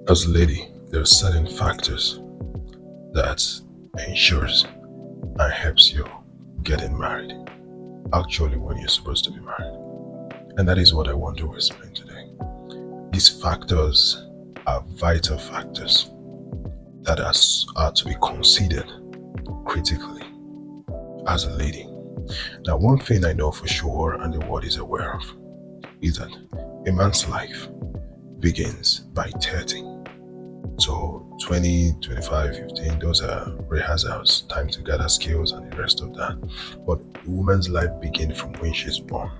As a lady, there are certain factors that ensures and helps you getting married. Actually, when you're supposed to be married. And that is what I want to explain today. These factors are vital factors that are to be considered critically as a lady. Now, one thing I know for sure and the world is aware of is that a man's life begins by 30. So 20, 25, 15, those are rehearsals, time to gather skills and the rest of that. But a woman's life begins from when she's born.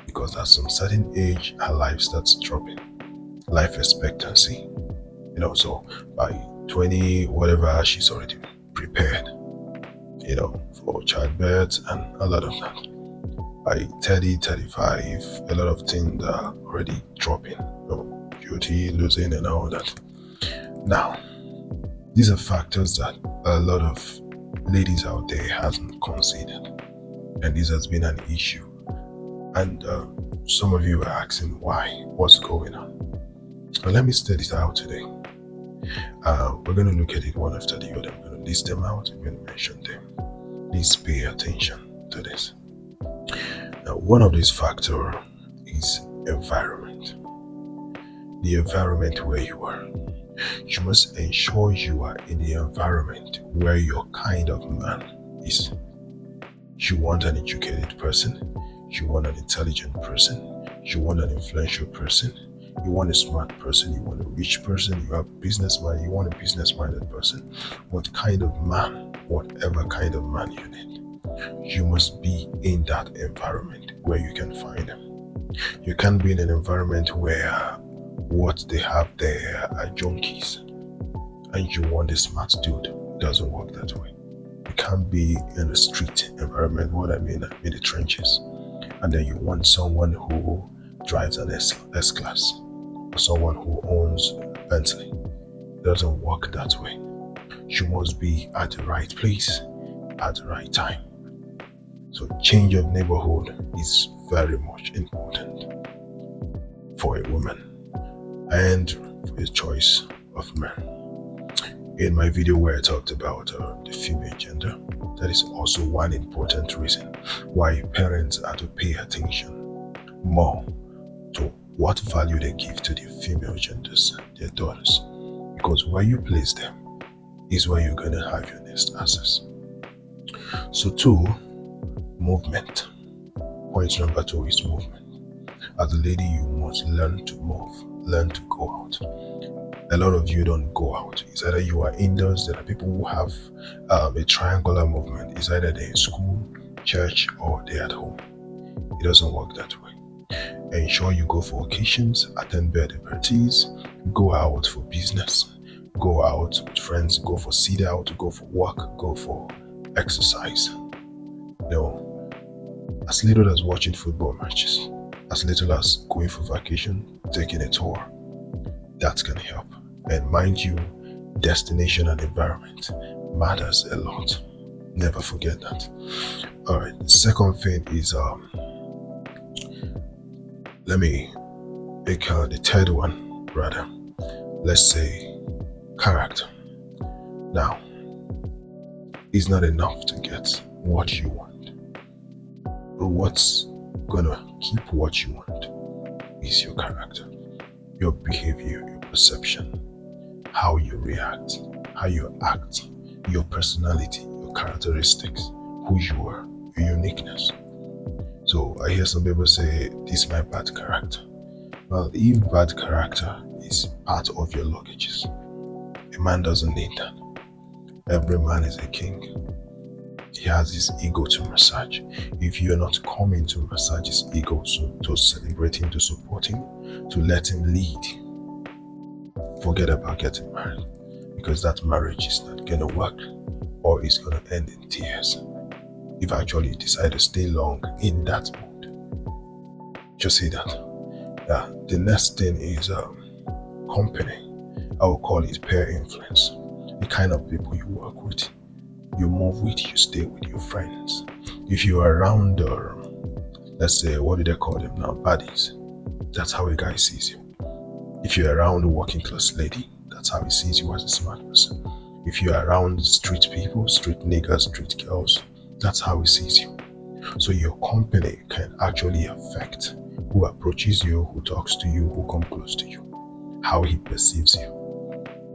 Because at some certain age, her life starts dropping. Life expectancy. So by 20, whatever, she's already prepared, for childbirth and a lot of that. By 30, 35, a lot of things are already dropping. Beauty, losing, and all that. Now, these are factors that a lot of ladies out there hasn't considered, and this has been an issue. And some of you are asking why, what's going on. But let me state it out today. We're going to look at it one after the other. I'm going to list them out. I'm going to mention them. Please pay attention to this. Now, one of these factors is environment. The environment where you are. You must ensure you are in the environment where your kind of man is. You want an educated person. You want an intelligent person. You want an influential person. You want a smart person. You want a rich person. You have a businessman. You want a business-minded person. What kind of man, whatever kind of man you need, you must be in that environment where you can find them. You can't be in an environment where what they have there are junkies and you want a smart dude. It doesn't work that way. You can't be in a street environment, what I mean the trenches, and then you want someone who drives an S-Class or someone who owns Bentley. It doesn't work that way. You must be at the right place at the right time. So change of neighborhood is very much important for a woman and for the choice of men. In my video where I talked about the female gender, that is also one important reason why parents are to pay attention more to what value they give to the female genders, their daughters. Because where you place them is where you're going to have your next access. So 2, movement. Point number 2 is movement. As a lady, you must learn to move, learn to go out. A lot of you don't go out. It's either you are indoors. There are people who have a triangular movement. It's either they're in school, church, or they're at home. It doesn't work that way. Ensure you go for occasions, attend birthday parties, go out for business, go out with friends, go for sit out, go for walk, go for exercise. As little as watching football matches, as little as going for vacation, taking a tour, that can help. And mind you, destination and environment matters a lot. Never forget that. All right, the second thing is let me make the third one rather. Let's say character. Now, it's not enough to get what you want. But what's gonna keep what you want is your character, your behavior, your perception, how you react, how you act, your personality, your characteristics, who you are, your uniqueness. So I hear some people say, this is my bad character. Well, if bad character is part of your luggages, a man doesn't need that. Every man is a king. He has his ego to massage. If you're not coming to massage his ego, to celebrate him, to support him, to let him lead, forget about getting married, because that marriage is not going to work, or it's going to end in tears if actually you decide to stay long in that mood. Just see that. The next thing is company. I will call it peer influence. The kind of people you work with, you move with, you stay with your friends. If you are around, let's say, what do they call them now? Buddies. That's how a guy sees you. If you're around a working class lady, that's how he sees you as a smart person. If you're around street people, street niggas, street girls, that's how he sees you. So your company can actually affect who approaches you, who talks to you, who comes close to you, how he perceives you.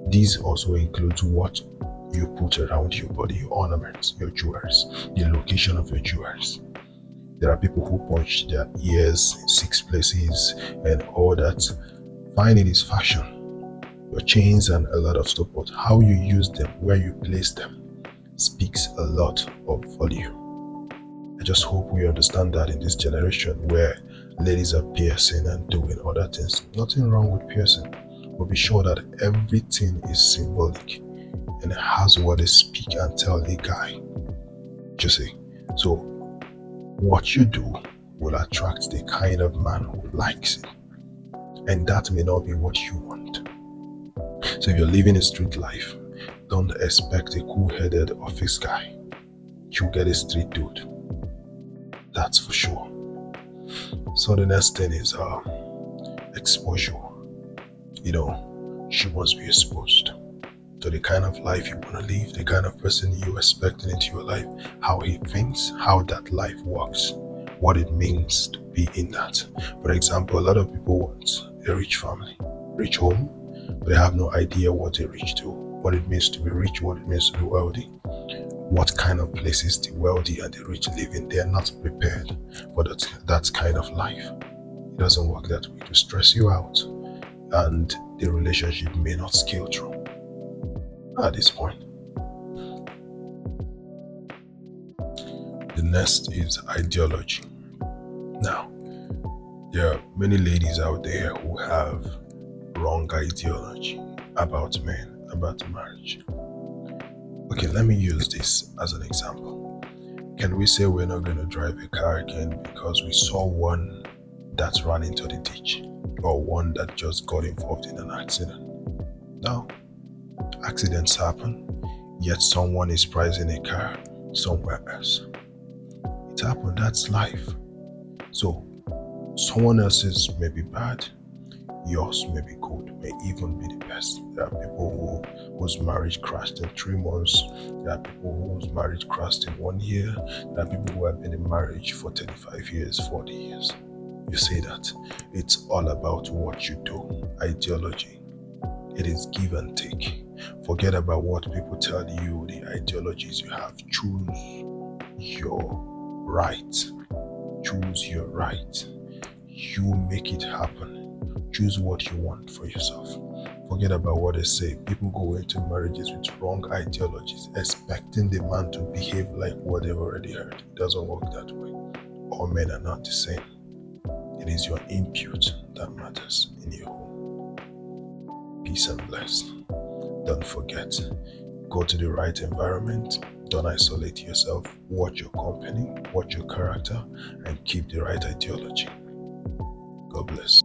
These also includes what you put around your body, your ornaments, your jewelries, the location of your jewelries. There are people who punch their ears in 6 places and all that. Fine, it is fashion, your chains and a lot of stuff, but how you use them, where you place them, speaks a lot of value. I just hope we understand that in this generation where ladies are piercing and doing other things. Nothing wrong with piercing, but be sure that everything is symbolic and has what they speak and tell a guy. You see, so what you do will attract the kind of man who likes it, and that may not be what you want. So if you're living a street life, don't expect a cool-headed office guy. You'll get a street dude. That's for sure. So the next thing is exposure. She must be exposed to the kind of life you want to live, the kind of person you expect into your life, how he thinks, how that life works, what it means to be in that. For example, a lot of people want a rich family, rich home, but they have no idea what they rich do, what it means to be rich, what it means to be wealthy, what kind of places the wealthy and the rich live in. They are not prepared for that kind of life. It doesn't work that way to stress you out, and the relationship may not scale through at this point. The next is ideology. Now, there are many ladies out there who have wrong ideology about men, about marriage. Okay, let me use this as an example. Can we say we're not going to drive a car again because we saw one that ran into the ditch or one that just got involved in an accident? No. Accidents happen, yet someone is pricing a car somewhere else. It happened, that's life. So, someone else's may be bad, yours may be good, may even be the best. There are people whose marriage crashed in 3 months. There are people whose marriage crashed in 1 year. There are people who have been in marriage for 35 years, 40 years. You see that? It's all about what you do. Ideology. It is give and take. Forget about what people tell you, the ideologies you have. Choose your right. Choose your right. You make it happen. Choose what you want for yourself. Forget about what they say. People go into marriages with wrong ideologies, expecting the man to behave like what they've already heard. It doesn't work that way. All men are not the same. It is your input that matters in your home. Peace and bless. Don't forget, go to the right environment. Don't isolate yourself. Watch your company, watch your character, and keep the right ideology. God bless.